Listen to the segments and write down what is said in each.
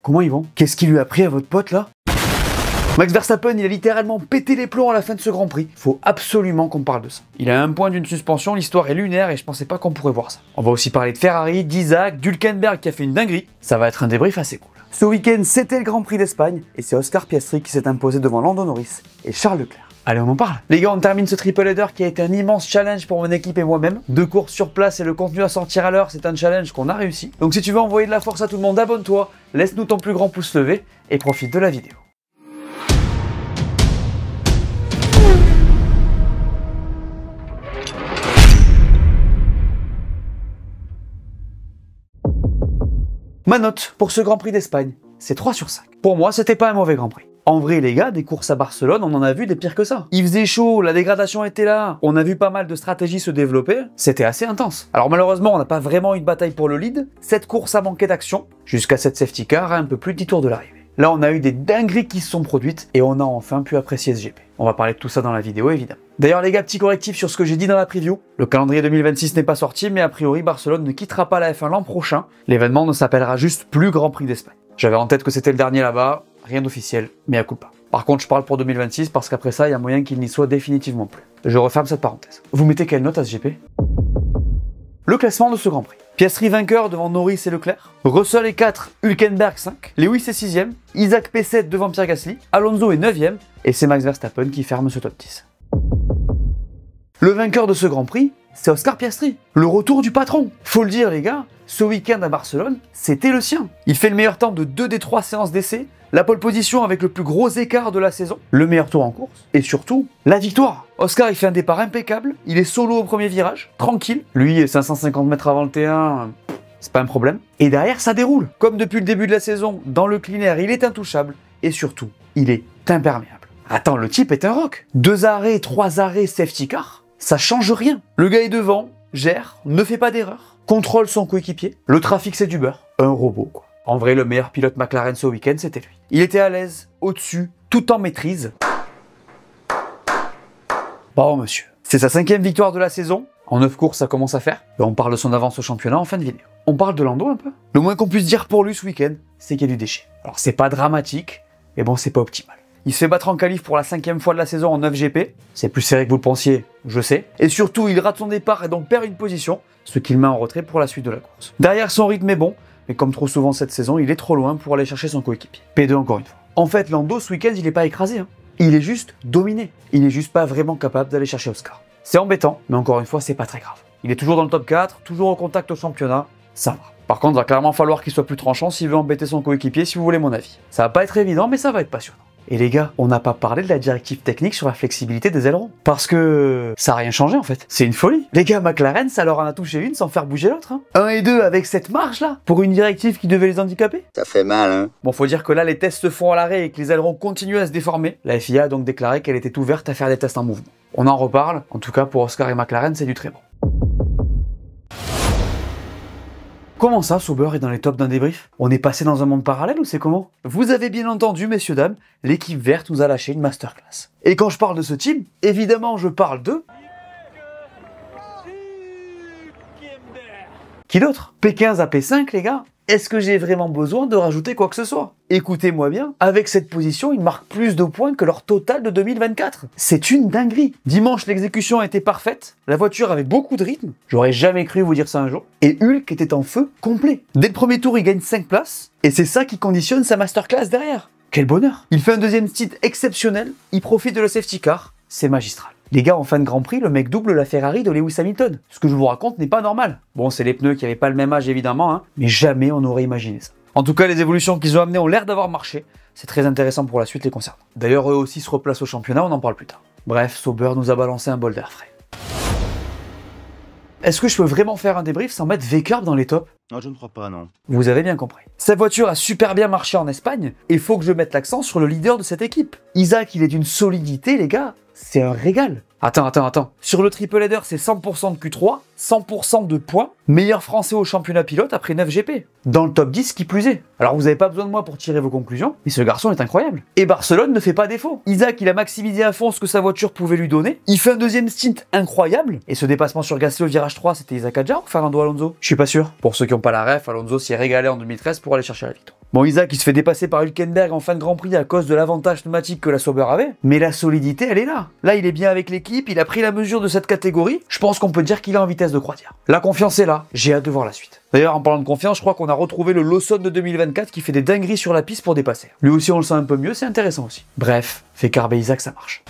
Comment ils vont? Qu'est-ce qui lui a pris à votre pote là? Max Verstappen, il a littéralement pété les plombs à la fin de ce Grand Prix. Faut absolument qu'on parle de ça. Il a un point d'une suspension, l'histoire est lunaire et je pensais pas qu'on pourrait voir ça. On va aussi parler de Ferrari, d'Isaac, d'Hülkenberg qui a fait une dinguerie. Ça va être un débrief assez cool. Ce week-end, c'était le Grand Prix d'Espagne et c'est Oscar Piastri qui s'est imposé devant Lando Norris et Charles Leclerc. Allez, on en parle. Les gars, on termine ce triple header qui a été un immense challenge pour mon équipe et moi-même. 2 courses sur place et le contenu à sortir à l'heure, c'est un challenge qu'on a réussi. Donc si tu veux envoyer de la force à tout le monde, abonne-toi, laisse-nous ton plus grand pouce levé et profite de la vidéo. Ma note pour ce Grand Prix d'Espagne, c'est 3 sur 5. Pour moi, c'était pas un mauvais Grand Prix. En vrai, les gars, des courses à Barcelone, on en a vu des pires que ça. Il faisait chaud, la dégradation était là, on a vu pas mal de stratégies se développer, c'était assez intense. Alors malheureusement, on n'a pas vraiment eu de bataille pour le lead, cette course a manqué d'action, jusqu'à cette safety car à un peu plus de 10 tours de l'arrivée. Là, on a eu des dingueries qui se sont produites et on a enfin pu apprécier ce GP. On va parler de tout ça dans la vidéo, évidemment. D'ailleurs, les gars, petit correctif sur ce que j'ai dit dans la preview. Le calendrier 2026 n'est pas sorti, mais a priori, Barcelone ne quittera pas la F1 l'an prochain. L'événement ne s'appellera juste plus Grand Prix d'Espagne. J'avais en tête que c'était le dernier là-bas, rien d'officiel, mais à coup pas. Par contre, je parle pour 2026 parce qu'après ça, il y a moyen qu'il n'y soit définitivement plus. Je referme cette parenthèse. Vous mettez quelle note à ce GP? Le classement de ce Grand Prix. Piastri vainqueur devant Norris et Leclerc. Russell est 4, Hülkenberg 5. Lewis est 6ème. Isaac P7 devant Pierre Gasly. Alonso est 9ème. Et c'est Max Verstappen qui ferme ce top 10. Le vainqueur de ce Grand Prix, c'est Oscar Piastri. Le retour du patron. Faut le dire les gars, ce week-end à Barcelone, c'était le sien. Il fait le meilleur temps de 2 des 3 séances d'essai. La pole position avec le plus gros écart de la saison, le meilleur tour en course, et surtout, la victoire. Oscar, il fait un départ impeccable, il est solo au premier virage, tranquille. Lui, 550 mètres avant le T1, c'est pas un problème. Et derrière, ça déroule. Comme depuis le début de la saison, dans le clean air, il est intouchable, et surtout, il est imperméable. Attends, le type est un rock. 2 arrêts, 3 arrêts, safety car, ça change rien. Le gars est devant, gère, ne fait pas d'erreur, contrôle son coéquipier. Le trafic, c'est du beurre. Un robot, quoi. En vrai, le meilleur pilote McLaren ce week-end, c'était lui. Il était à l'aise, au-dessus, tout en maîtrise. Bravo, monsieur. C'est sa 5e victoire de la saison. En 9 courses, ça commence à faire. Et on parle de son avance au championnat en fin de vidéo. On parle de Lando un peu. Le moins qu'on puisse dire pour lui ce week-end, c'est qu'il y a du déchet. Alors, c'est pas dramatique, mais bon, c'est pas optimal. Il se fait battre en qualif pour la 5e fois de la saison en 9 GP. C'est plus serré que vous le pensiez, je sais. Et surtout, il rate son départ et donc perd une position, ce qui le met en retrait pour la suite de la course. Derrière, son rythme est bon. Mais comme trop souvent cette saison, il est trop loin pour aller chercher son coéquipier. P2 encore une fois. En fait, Lando, ce week-end, il n'est pas écrasé. Il est juste dominé. Il n'est juste pas vraiment capable d'aller chercher Oscar. C'est embêtant, mais encore une fois, c'est pas très grave. Il est toujours dans le top 4, toujours au contact au championnat, ça va. Par contre, il va clairement falloir qu'il soit plus tranchant s'il veut embêter son coéquipier, si vous voulez mon avis. Ça va pas être évident, mais ça va être passionnant. Et les gars, on n'a pas parlé de la directive technique sur la flexibilité des ailerons. Parce que ça n'a rien changé en fait. C'est une folie. Les gars, McLaren, ça leur en a touché une sans faire bouger l'autre. 1 et 2 avec cette marge là, pour une directive qui devait les handicaper. Ça fait mal, hein. Bon, faut dire que là, les tests se font à l'arrêt et que les ailerons continuent à se déformer. La FIA a donc déclaré qu'elle était ouverte à faire des tests en mouvement. On en reparle. En tout cas, pour Oscar et McLaren, c'est du très bon. Comment ça, Sauber est dans les tops d'un débrief? On est passé dans un monde parallèle ou c'est comment? Vous avez bien entendu, messieurs, dames, l'équipe verte nous a lâché une masterclass. Et quand je parle de ce team, évidemment, je parle de... Qui d'autre? P15 à P5, les gars? Est-ce que j'ai vraiment besoin de rajouter quoi que ce soit? Écoutez-moi bien, avec cette position, ils marquent plus de points que leur total de 2024. C'est une dinguerie. Dimanche, l'exécution a été parfaite, la voiture avait beaucoup de rythme, j'aurais jamais cru vous dire ça un jour, et Hulk était en feu complet. Dès le premier tour, il gagne 5 places, et c'est ça qui conditionne sa masterclass derrière. Quel bonheur! Il fait un deuxième stint exceptionnel, il profite de la safety car, c'est magistral. Les gars, en fin de Grand Prix, le mec double la Ferrari de Lewis Hamilton. Ce que je vous raconte n'est pas normal. Bon, c'est les pneus qui n'avaient pas le même âge évidemment, mais jamais on n'aurait imaginé ça. En tout cas, les évolutions qu'ils ont amenées ont l'air d'avoir marché. C'est très intéressant pour la suite les concernant. D'ailleurs, eux aussi se replacent au championnat, on en parle plus tard. Bref, Sauber nous a balancé un bol d'air frais. Est-ce que je peux vraiment faire un débrief sans mettre V-Curb dans les tops? Non, je ne crois pas, non. Vous avez bien compris. Sa voiture a super bien marché en Espagne, et il faut que je mette l'accent sur le leader de cette équipe. Isaac, il est d'une solidité, les gars, c'est un régal. Attends. Sur le triple header, c'est 100% de Q3, 100% de points, meilleur français au championnat pilote après 9 GP. Dans le top 10 qui plus est. Alors vous n'avez pas besoin de moi pour tirer vos conclusions, mais ce garçon est incroyable. Et Barcelone ne fait pas défaut. Isaac, il a maximisé à fond ce que sa voiture pouvait lui donner. Il fait un deuxième stint incroyable. Et ce dépassement sur Gasly au virage 3, c'était Isaac Hadjar ou Fernando Alonso? Je suis pas sûr. Pour ceux qui n'ont pas la ref, Alonso s'y est régalé en 2013 pour aller chercher la victoire. Bon, Isaac, il se fait dépasser par Hülkenberg en fin de Grand Prix à cause de l'avantage pneumatique que la Sauber avait, mais la solidité, elle est là. Là, il est bien avec l'équipe, il a pris la mesure de cette catégorie, je pense qu'on peut dire qu'il est en vitesse de croisière. La confiance est là, j'ai hâte de voir la suite. D'ailleurs, en parlant de confiance, je crois qu'on a retrouvé le Lawson de 2024 qui fait des dingueries sur la piste pour dépasser. Lui aussi, on le sent un peu mieux, c'est intéressant aussi. Bref, fait carbe Isaac, ça marche.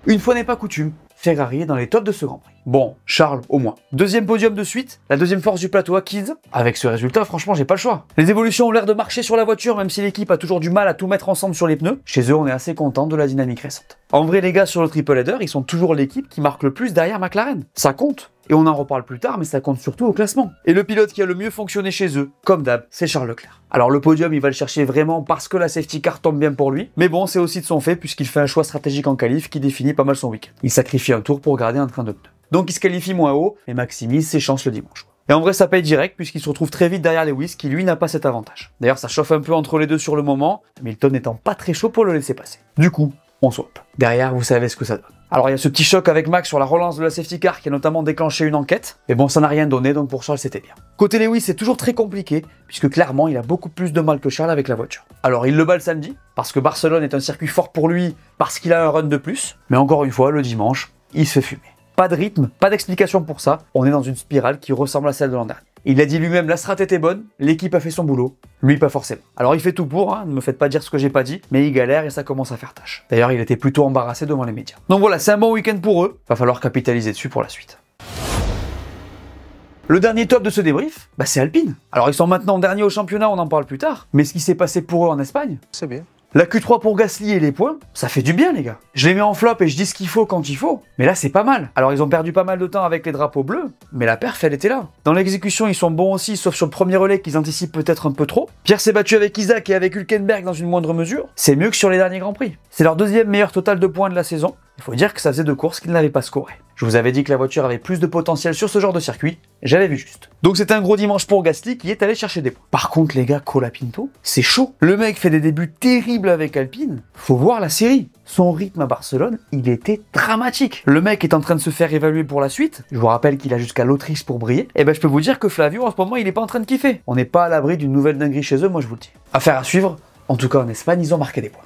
Une fois n'est pas coutume, Ferrari est dans les tops de ce Grand Prix. Bon, Charles au moins. Deuxième podium de suite, la deuxième force du plateau acquise. Avec ce résultat, franchement, j'ai pas le choix. Les évolutions ont l'air de marcher sur la voiture, même si l'équipe a toujours du mal à tout mettre ensemble sur les pneus. Chez eux, on est assez content de la dynamique récente. En vrai, les gars, sur le triple header, ils sont toujours l'équipe qui marque le plus derrière McLaren. Ça compte. Et on en reparle plus tard, mais ça compte surtout au classement. Et le pilote qui a le mieux fonctionné chez eux, comme d'hab, c'est Charles Leclerc. Alors le podium, il va le chercher vraiment parce que la safety car tombe bien pour lui. Mais bon, c'est aussi de son fait puisqu'il fait un choix stratégique en qualif qui définit pas mal son week-end. Il sacrifie un tour pour garder un train de pneus. Donc il se qualifie moins haut et maximise ses chances le dimanche. Et en vrai, ça paye direct puisqu'il se retrouve très vite derrière Lewis qui lui n'a pas cet avantage. D'ailleurs, ça chauffe un peu entre les deux sur le moment, Hamilton n'étant pas très chaud pour le laisser passer. Du coup, on swap. Derrière, vous savez ce que ça donne. Alors il y a ce petit choc avec Max sur la relance de la safety car qui a notamment déclenché une enquête. Mais bon, ça n'a rien donné, donc pour Charles c'était bien. Côté Lewis, c'est toujours très compliqué, puisque clairement il a beaucoup plus de mal que Charles avec la voiture. Alors il le bat le samedi, parce que Barcelone est un circuit fort pour lui, parce qu'il a un run de plus. Mais encore une fois, le dimanche, il se fait fumer. Pas de rythme, pas d'explication pour ça, on est dans une spirale qui ressemble à celle de l'an dernier. Il a dit lui-même, la strat était bonne, l'équipe a fait son boulot, lui pas forcément. Alors il fait tout pour, ne me faites pas dire ce que j'ai pas dit, mais il galère et ça commence à faire tâche. D'ailleurs, il était plutôt embarrassé devant les médias. Donc voilà, c'est un bon week-end pour eux, va falloir capitaliser dessus pour la suite. Le dernier top de ce débrief, c'est Alpine. Alors ils sont maintenant derniers au championnat, on en parle plus tard, mais ce qui s'est passé pour eux en Espagne, C'est bien. la Q3 pour Gasly et les points, ça fait du bien les gars. Je les mets en flop et je dis ce qu'il faut quand il faut, mais là c'est pas mal. Alors ils ont perdu pas mal de temps avec les drapeaux bleus, mais la perf elle était là. Dans l'exécution ils sont bons aussi, sauf sur le premier relais qu'ils anticipent peut-être un peu trop. Pierre s'est battu avec Isaac et avec Hülkenberg dans une moindre mesure. C'est mieux que sur les derniers Grands Prix. C'est leur deuxième meilleur total de points de la saison. Il faut dire que ça faisait 2 courses qu'ils n'avaient pas scoré. Je vous avais dit que la voiture avait plus de potentiel sur ce genre de circuit, j'avais vu juste. Donc c'était un gros dimanche pour Gasly qui est allé chercher des points. Par contre les gars, Colapinto, c'est chaud. Le mec fait des débuts terribles avec Alpine, faut voir la série. Son rythme à Barcelone, il était dramatique. Le mec est en train de se faire évaluer pour la suite. Je vous rappelle qu'il a jusqu'à l'Autriche pour briller. Et je peux vous dire que Flavio en ce moment il est pas en train de kiffer. On n'est pas à l'abri d'une nouvelle dinguerie chez eux, moi je vous le dis. Affaire à suivre, en tout cas en Espagne ils ont marqué des points.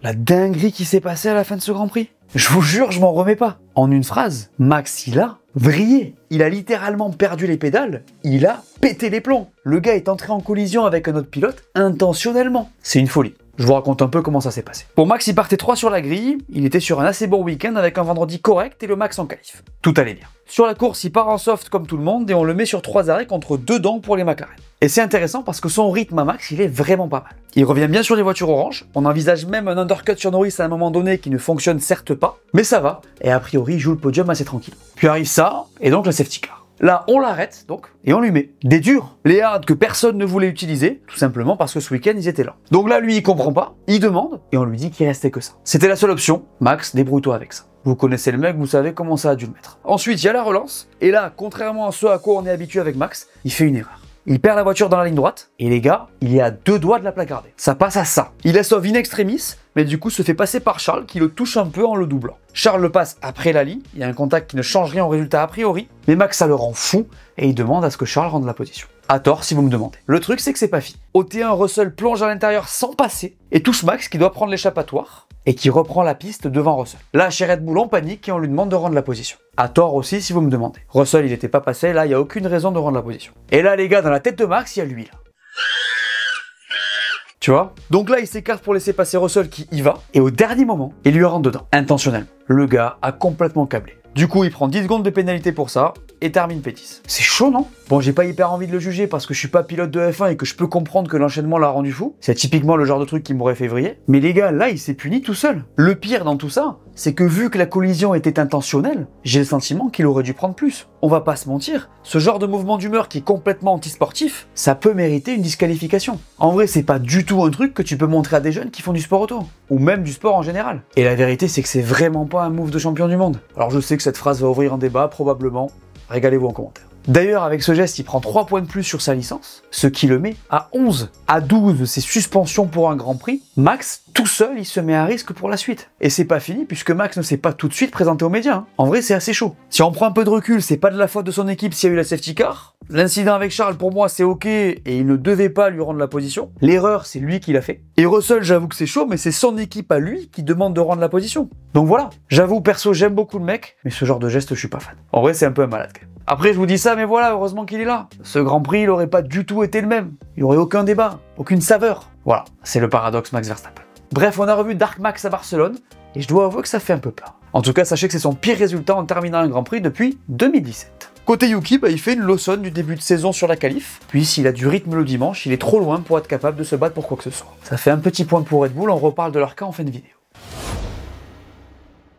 La dinguerie qui s'est passée à la fin de ce Grand Prix. Je vous jure, je m'en remets pas. En une phrase, Max, il a vrillé. Il a littéralement perdu les pédales. Il a pété les plombs. Le gars est entré en collision avec un autre pilote intentionnellement. C'est une folie. Je vous raconte un peu comment ça s'est passé. Pour Max, il partait 3 sur la grille. Il était sur un assez bon week-end avec un vendredi correct et le Max en qualif. Tout allait bien. Sur la course, il part en soft comme tout le monde et on le met sur 3 arrêts contre 2 dents pour les McLaren. Et c'est intéressant parce que son rythme à Max, il est vraiment pas mal. Il revient bien sur les voitures oranges, on envisage même un undercut sur Norris à un moment donné qui ne fonctionne certes pas, mais ça va, et a priori il joue le podium assez tranquille. Puis arrive ça, et donc la safety car. Là, on l'arrête, donc, et on lui met des durs, les hards que personne ne voulait utiliser, tout simplement parce que ce week-end, ils étaient là. Donc là, lui, il comprend pas, il demande, et on lui dit qu'il restait que ça. C'était la seule option, Max, débrouille-toi avec ça. Vous connaissez le mec, vous savez comment ça a dû le mettre. Ensuite, il y a la relance, et là, contrairement à ce à quoi on est habitué avec Max, il fait une erreur. Il perd la voiture dans la ligne droite, et les gars, il est à 2 doigts de la placarder. Ça passe à ça. Il la sauve in extremis, mais du coup se fait passer par Charles qui le touche un peu en le doublant. Charles le passe après la ligne, il y a un contact qui ne change rien au résultat a priori, mais Max ça le rend fou, et il demande à ce que Charles rende la position. À tort si vous me demandez. Le truc c'est que c'est pas fini. Au T1, Russell plonge à l'intérieur sans passer, et touche Max qui doit prendre l'échappatoire, et qui reprend la piste devant Russell. Là, chez Red Bull, on panique et on lui demande de rendre la position. À tort aussi, si vous me demandez. Russell, il n'était pas passé, là, il n'y a aucune raison de rendre la position. Et là, les gars, dans la tête de Max, il y a lui, là. Tu vois? Donc là, il s'écarte pour laisser passer Russell qui y va, et au dernier moment, il lui rentre dedans, intentionnellement. Le gars a complètement câblé. Du coup, il prend 10 secondes de pénalité pour ça, et termine P10. C'est chaud, non? Bon, j'ai pas hyper envie de le juger parce que je suis pas pilote de F1 et que je peux comprendre que l'enchaînement l'a rendu fou. C'est typiquement le genre de truc qui m'aurait fait vriller. Mais les gars, là, il s'est puni tout seul. Le pire dans tout ça, c'est que vu que la collision était intentionnelle, j'ai le sentiment qu'il aurait dû prendre plus. On va pas se mentir, ce genre de mouvement d'humeur qui est complètement antisportif, ça peut mériter une disqualification. En vrai, c'est pas du tout un truc que tu peux montrer à des jeunes qui font du sport auto, ou même du sport en général. Et la vérité, c'est que c'est vraiment pas un move de champion du monde. Alors je sais que cette phrase va ouvrir un débat, probablement. Régalez-vous en commentaire. D'ailleurs, avec ce geste, il prend 3 points de plus sur sa licence, ce qui le met à 11. À 12, c'est suspension pour un Grand Prix. Max, tout seul, il se met à risque pour la suite. Et c'est pas fini, puisque Max ne s'est pas tout de suite présenté aux médias. En vrai, c'est assez chaud. Si on prend un peu de recul, c'est pas de la faute de son équipe s'il y a eu la safety car, L'incident avec Charles, pour moi, c'est ok, et il ne devait pas lui rendre la position. L'erreur, c'est lui qui l'a fait. Et Russell, j'avoue que c'est chaud, mais c'est son équipe à lui qui demande de rendre la position. Donc voilà. J'avoue, perso, j'aime beaucoup le mec, mais ce genre de geste, je suis pas fan. En vrai, c'est un peu un malade, quand même. Après, je vous dis ça, mais voilà, heureusement qu'il est là. Ce Grand Prix, il aurait pas du tout été le même. Il y aurait aucun débat, aucune saveur. Voilà, c'est le paradoxe Max Verstappen. Bref, on a revu Dark Max à Barcelone, et je dois avouer que ça fait un peu peur. En tout cas, sachez que c'est son pire résultat en terminant un Grand Prix depuis 2017. Côté Yuki, il fait une Lawson du début de saison sur la qualif, puis s'il a du rythme le dimanche, il est trop loin pour être capable de se battre pour quoi que ce soit. Ça fait un petit point pour Red Bull, on reparle de leur cas en fin de vidéo.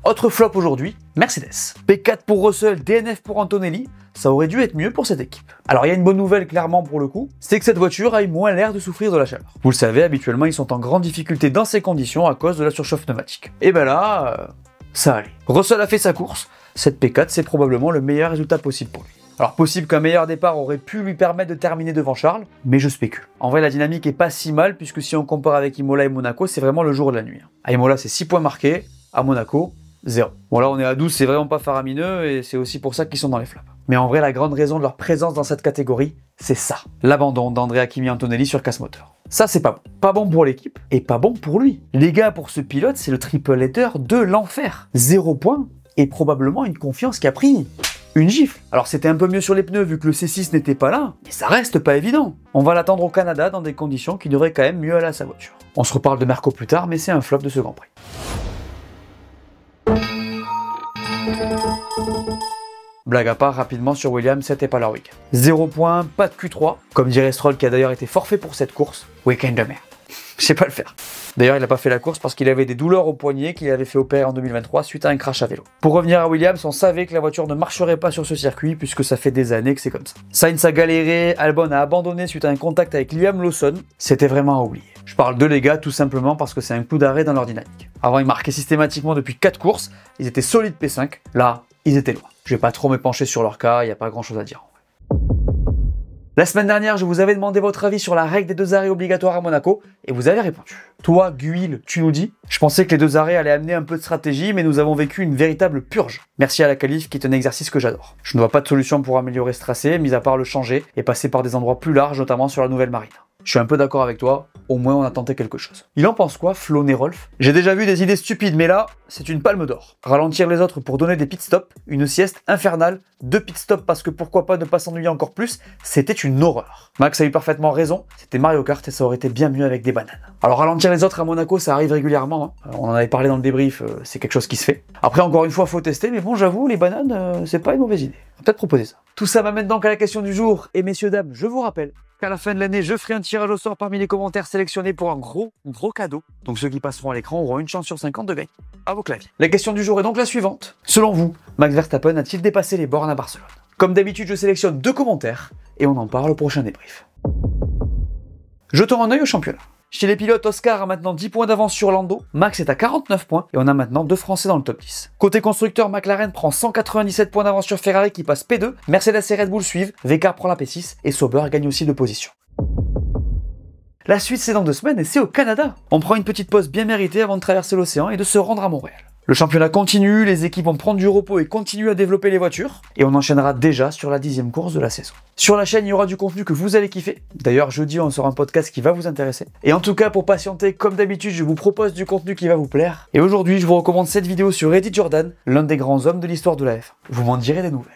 Autre flop aujourd'hui, Mercedes. P4 pour Russell, DNF pour Antonelli, ça aurait dû être mieux pour cette équipe. Alors il y a une bonne nouvelle clairement pour le coup, c'est que cette voiture a eu moins l'air de souffrir de la chaleur. Vous le savez, habituellement ils sont en grande difficulté dans ces conditions à cause de la surchauffe pneumatique. Et ben là, ça allait. Russell a fait sa course, cette P4 c'est probablement le meilleur résultat possible pour lui. Alors possible qu'un meilleur départ aurait pu lui permettre de terminer devant Charles, mais je spécule. En vrai la dynamique est pas si mal puisque si on compare avec Imola et Monaco, c'est vraiment le jour de la nuit. À Imola c'est 6 points marqués, à Monaco, 0. Bon là on est à 12, c'est vraiment pas faramineux et c'est aussi pour ça qu'ils sont dans les flops. Mais en vrai la grande raison de leur présence dans cette catégorie, c'est ça. L'abandon d'Andrea Kimi Antonelli sur casse moteur. Ça c'est pas bon. Pas bon pour l'équipe et pas bon pour lui. Les gars, pour ce pilote, c'est le triple header de l'enfer. 0 points et probablement une confiance qui a pris une gifle. Alors c'était un peu mieux sur les pneus vu que le C6 n'était pas là, mais ça reste pas évident. On va l'attendre au Canada dans des conditions qui devraient quand même mieux aller à sa voiture. On se reparle de Merco plus tard, mais c'est un flop de ce Grand Prix. Blague à part, rapidement sur Williams, c'était pas leur week-end. 0 points, pas de Q3, comme dirait Stroll qui a d'ailleurs été forfait pour cette course. Week-end de merde. Je sais pas le faire. D'ailleurs, il n'a pas fait la course parce qu'il avait des douleurs au poignet qu'il avait fait opérer en 2023 suite à un crash à vélo. Pour revenir à Williams, on savait que la voiture ne marcherait pas sur ce circuit puisque ça fait des années que c'est comme ça. Sainz a galéré, Albon a abandonné suite à un contact avec Liam Lawson. C'était vraiment à oublier. Je parle de les gars tout simplement parce que c'est un coup d'arrêt dans leur dynamique. Avant, ils marquaient systématiquement depuis 4 courses, ils étaient solides P5, là, ils étaient loin. Je vais pas trop me pencher sur leur cas, il n'y a pas grand chose à dire. La semaine dernière, je vous avais demandé votre avis sur la règle des 2 arrêts obligatoires à Monaco, et vous avez répondu. Toi, Guil, tu nous dis, je pensais que les 2 arrêts allaient amener un peu de stratégie, mais nous avons vécu une véritable purge. Merci à la qualif qui est un exercice que j'adore. Je ne vois pas de solution pour améliorer ce tracé, mis à part le changer et passer par des endroits plus larges, notamment sur la nouvelle marine. Je suis un peu d'accord avec toi, au moins on a tenté quelque chose. Il en pense quoi, Flo Nerolf? J'ai déjà vu des idées stupides, mais là, c'est une palme d'or. Ralentir les autres pour donner des pit stops, une sieste infernale, 2 pit stops parce que pourquoi pas ne pas s'ennuyer encore plus, c'était une horreur. Max a eu parfaitement raison, c'était Mario Kart et ça aurait été bien mieux avec des bananes. Alors ralentir les autres à Monaco, ça arrive régulièrement, hein. On en avait parlé dans le débrief, c'est quelque chose qui se fait. Après, encore une fois, faut tester, mais bon, j'avoue, les bananes, c'est pas une mauvaise idée. On va peut-être proposer ça. Tout ça m'amène donc à la question du jour, et messieurs, dames, je vous rappelle qu'à la fin de l'année, je ferai un tirage au sort parmi les commentaires sélectionnés pour un gros cadeau. Donc ceux qui passeront à l'écran auront une chance sur 50 de gagner à vos claviers. La question du jour est donc la suivante. Selon vous, Max Verstappen a-t-il dépassé les bornes à Barcelone? Comme d'habitude, je sélectionne 2 commentaires et on en parle au prochain débrief. Jetons un œil au championnat. Chez les pilotes, Oscar a maintenant 10 points d'avance sur Lando, Max est à 49 points et on a maintenant 2 Français dans le top 10. Côté constructeur, McLaren prend 197 points d'avance sur Ferrari qui passe P2, Mercedes et Red Bull suivent, Wecar prend la P6 et Sauber gagne aussi 2 positions. La suite c'est dans 2 semaines et c'est au Canada. On prend une petite pause bien méritée avant de traverser l'océan et de se rendre à Montréal. Le championnat continue, les équipes vont prendre du repos et continuent à développer les voitures. Et on enchaînera déjà sur la 10e course de la saison. Sur la chaîne, il y aura du contenu que vous allez kiffer. D'ailleurs, jeudi, on sort un podcast qui va vous intéresser. Et en tout cas, pour patienter, comme d'habitude, je vous propose du contenu qui va vous plaire. Et aujourd'hui, je vous recommande cette vidéo sur Eddie Jordan, l'un des grands hommes de l'histoire de la F1. Vous m'en direz des nouvelles.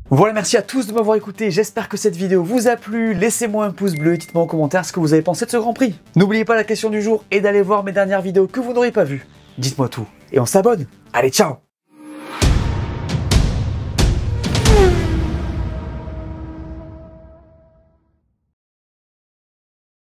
Voilà, merci à tous de m'avoir écouté, j'espère que cette vidéo vous a plu, laissez-moi un pouce bleu et dites-moi en commentaire ce que vous avez pensé de ce Grand Prix. N'oubliez pas la question du jour et d'aller voir mes dernières vidéos que vous n'aurez pas vues. Dites-moi tout et on s'abonne. Allez, ciao!